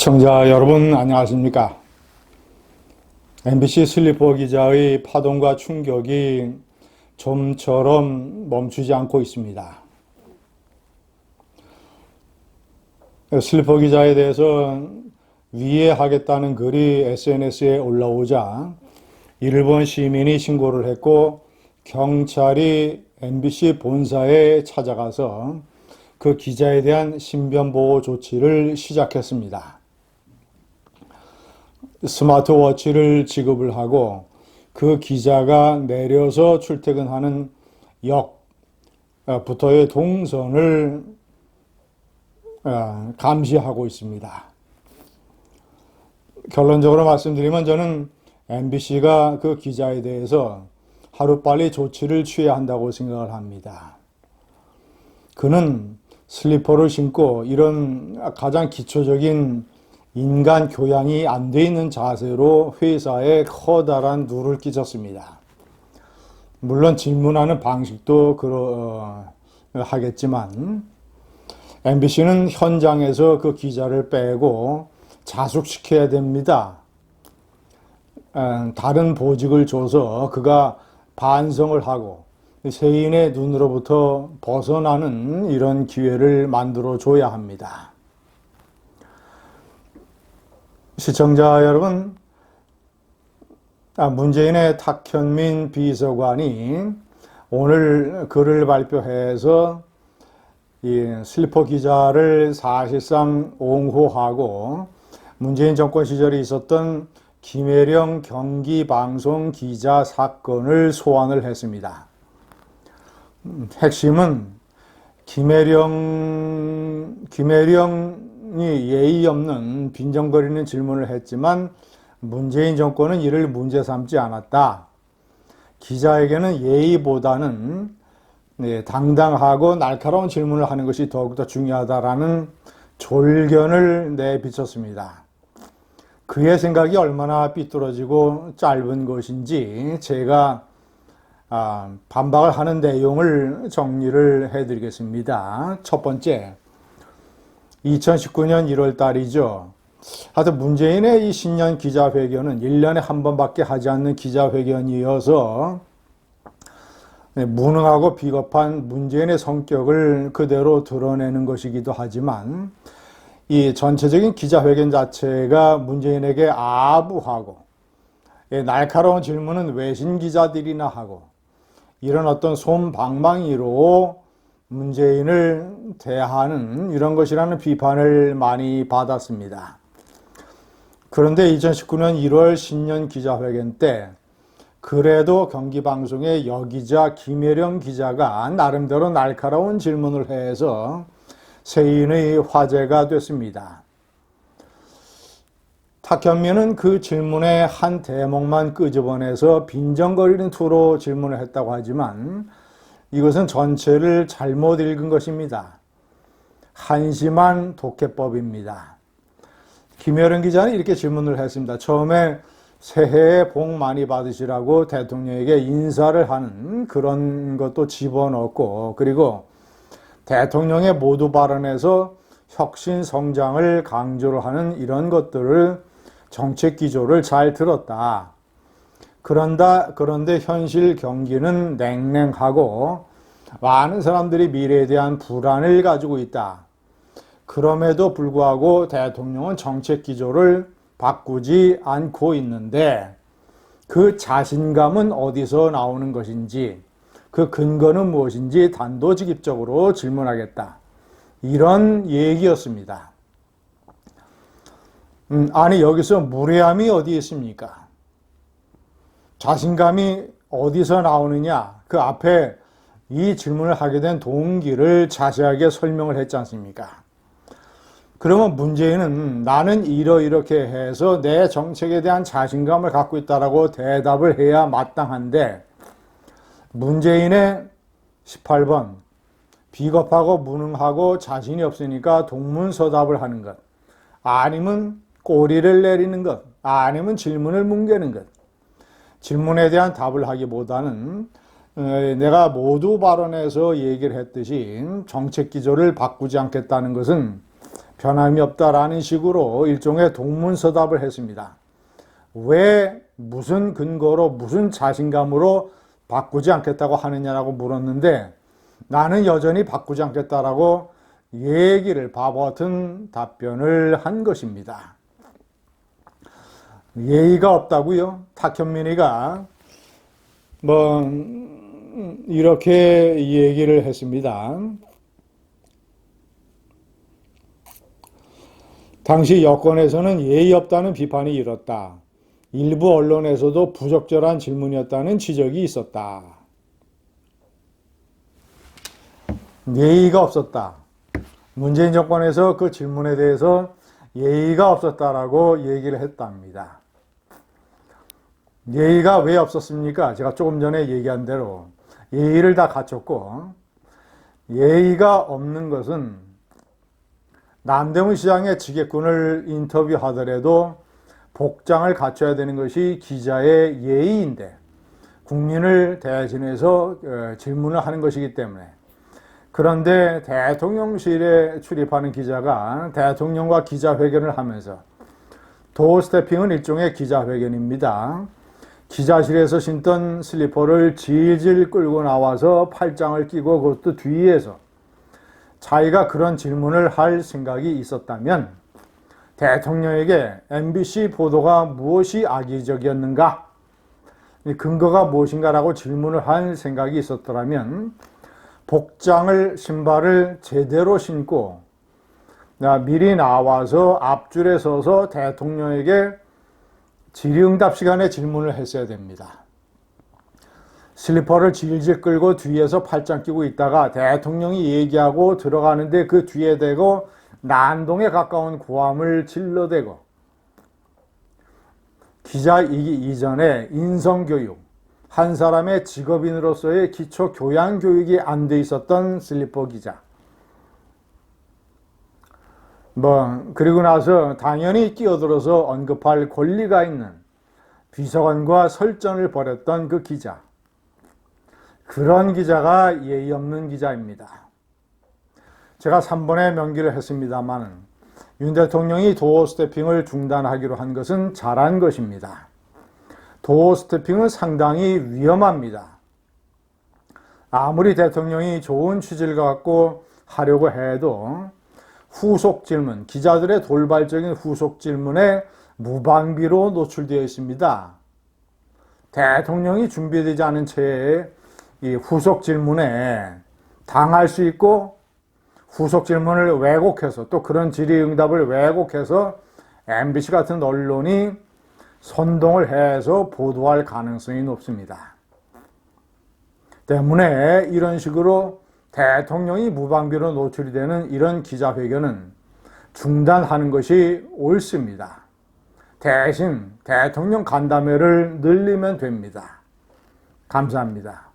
시청자 여러분 안녕하십니까? MBC 슬리퍼 기자의 파동과 충격이 좀처럼 멈추지 않고 있습니다. 슬리퍼 기자에 대해서 위해하겠다는 글이 SNS에 올라오자 일본 시민이 신고를 했고 경찰이 MBC 본사에 찾아가서 그 기자에 대한 신변보호 조치를 시작했습니다. 스마트워치를 지급을 하고 그 기자가 내려서 출퇴근하는 역부터의 동선을 감시하고 있습니다. 결론적으로 말씀드리면 저는 MBC가 그 기자에 대해서 하루빨리 조치를 취해야 한다고 생각을 합니다. 그는 슬리퍼를 신고 이런 가장 기초적인 인간 교양이 안 돼 있는 자세로 회사에 커다란 누를 끼쳤습니다. 물론 질문하는 방식도 하겠지만 MBC는 현장에서 그 기자를 빼고 자숙시켜야 됩니다. 다른 보직을 줘서 그가 반성을 하고 세인의 눈으로부터 벗어나는 이런 기회를 만들어 줘야 합니다. 시청자 여러분, 문재인의 탁현민 비서관이 오늘 글을 발표해서 이 슬리퍼 기자를 사실상 옹호하고 문재인 정권 시절에 있었던 김혜령 경기방송 기자 사건을 소환을 했습니다. 핵심은 김혜령이 예의 없는 빈정거리는 질문을 했지만 문재인 정권은 이를 문제 삼지 않았다. 기자에게는 예의보다는 당당하고 날카로운 질문을 하는 것이 더욱더 중요하다라는 졸견을 내비쳤습니다. 그의 생각이 얼마나 삐뚤어지고 짧은 것인지 제가 반박을 하는 내용을 정리를 해드리겠습니다. 첫 번째, 2019년 1월 달이죠. 하여튼 문재인의 이 신년 기자회견은 1년에 한 번밖에 하지 않는 기자회견이어서 무능하고 비겁한 문재인의 성격을 그대로 드러내는 것이기도 하지만 이 전체적인 기자회견 자체가 문재인에게 아부하고 날카로운 질문은 외신 기자들이나 하고 이런 어떤 솜방망이로 문재인을 대하는 이런 것이라는 비판을 많이 받았습니다. 그런데 2019년 1월 신년 기자회견 때 그래도 경기방송의 여기자 김혜령 기자가 나름대로 날카로운 질문을 해서 세인의 화제가 됐습니다. 탁현민은 그 질문의 한 대목만 끄집어내서 빈정거리는 투로 질문을 했다고 하지만 이것은 전체를 잘못 읽은 것입니다. 한심한 독해법입니다. 김혜령 기자는 이렇게 질문을 했습니다. 처음에 새해에 복 많이 받으시라고 대통령에게 인사를 하는 그런 것도 집어넣고 그리고 대통령의 모두 발언에서 혁신 성장을 강조를 하는 이런 것들을 정책 기조를 잘 들었다. 그런데 현실 경기는 냉랭하고 많은 사람들이 미래에 대한 불안을 가지고 있다. 그럼에도 불구하고 대통령은 정책 기조를 바꾸지 않고 있는데 그 자신감은 어디서 나오는 것인지 그 근거는 무엇인지 단도직입적으로 질문하겠다. 이런 얘기였습니다. 아니 여기서 무례함이 어디 있습니까? 자신감이 어디서 나오느냐? 그 앞에 이 질문을 하게 된 동기를 자세하게 설명을 했지 않습니까? 그러면 문재인은 나는 이렇게 해서 내 정책에 대한 자신감을 갖고 있다라고 대답을 해야 마땅한데 문재인의 18번 비겁하고 무능하고 자신이 없으니까 동문서답을 하는 것 아니면 꼬리를 내리는 것 아니면 질문을 뭉개는 것 질문에 대한 답을 하기보다는 내가 모두 발언에서 얘기를 했듯이 정책 기조를 바꾸지 않겠다는 것은 변함이 없다라는 식으로 일종의 동문서답을 했습니다. 왜 무슨 근거로 무슨 자신감으로 바꾸지 않겠다고 하느냐라고 물었는데 나는 여전히 바꾸지 않겠다라고 얘기를 바보 같은 답변을 한 것입니다. 예의가 없다고요? 탁현민이가 이렇게 얘기를 했습니다. 당시 여권에서는 예의 없다는 비판이 일었다. 일부 언론에서도 부적절한 질문이었다는 지적이 있었다. 예의가 없었다. 문재인 정권에서 그 질문에 대해서 예의가 없었다라고 얘기를 했답니다. 예의가 왜 없었습니까? 제가 조금 전에 얘기한 대로 예의를 다 갖췄고, 예의가 없는 것은 남대문 시장의 지게꾼을 인터뷰하더라도 복장을 갖춰야 되는 것이 기자의 예의인데 국민을 대신해서 질문을 하는 것이기 때문에, 그런데 대통령실에 출입하는 기자가 대통령과 기자회견을 하면서, 도어스태핑은 일종의 기자회견입니다. 기자실에서 신던 슬리퍼를 질질 끌고 나와서 팔짱을 끼고 그것도 뒤에서 자기가 그런 질문을 할 생각이 있었다면 대통령에게 MBC 보도가 무엇이 악의적이었는가, 근거가 무엇인가라고 질문을 할 생각이 있었더라면 복장을, 신발을 제대로 신고 미리 나와서 앞줄에 서서 대통령에게 질의응답 시간에 질문을 했어야 됩니다. 슬리퍼를 질질 끌고 뒤에서 팔짱 끼고 있다가 대통령이 얘기하고 들어가는데 그 뒤에 대고 난동에 가까운 고함을 질러대고, 기자이기 이전에 인성교육, 한 사람의 직업인으로서의 기초 교양 교육이 안 돼 있었던 슬리퍼 기자. 그리고 나서 당연히 끼어들어서 언급할 권리가 있는 비서관과 설전을 벌였던 그 기자. 그런 기자가 예의 없는 기자입니다. 제가 3번에 명기를 했습니다만 윤 대통령이 도어 스태핑을 중단하기로 한 것은 잘한 것입니다. 도어 스태핑은 상당히 위험합니다. 아무리 대통령이 좋은 취지를 갖고 하려고 해도 후속 질문, 기자들의 돌발적인 후속 질문에 무방비로 노출되어 있습니다. 대통령이 준비되지 않은 채에 이 후속 질문에 당할 수 있고, 후속 질문을 왜곡해서, 또 그런 질의응답을 왜곡해서 MBC 같은 언론이 선동을 해서 보도할 가능성이 높습니다. 때문에 이런 식으로 대통령이 무방비로 노출이 되는 이런 기자회견은 중단하는 것이 옳습니다. 대신 대통령 간담회를 늘리면 됩니다. 감사합니다.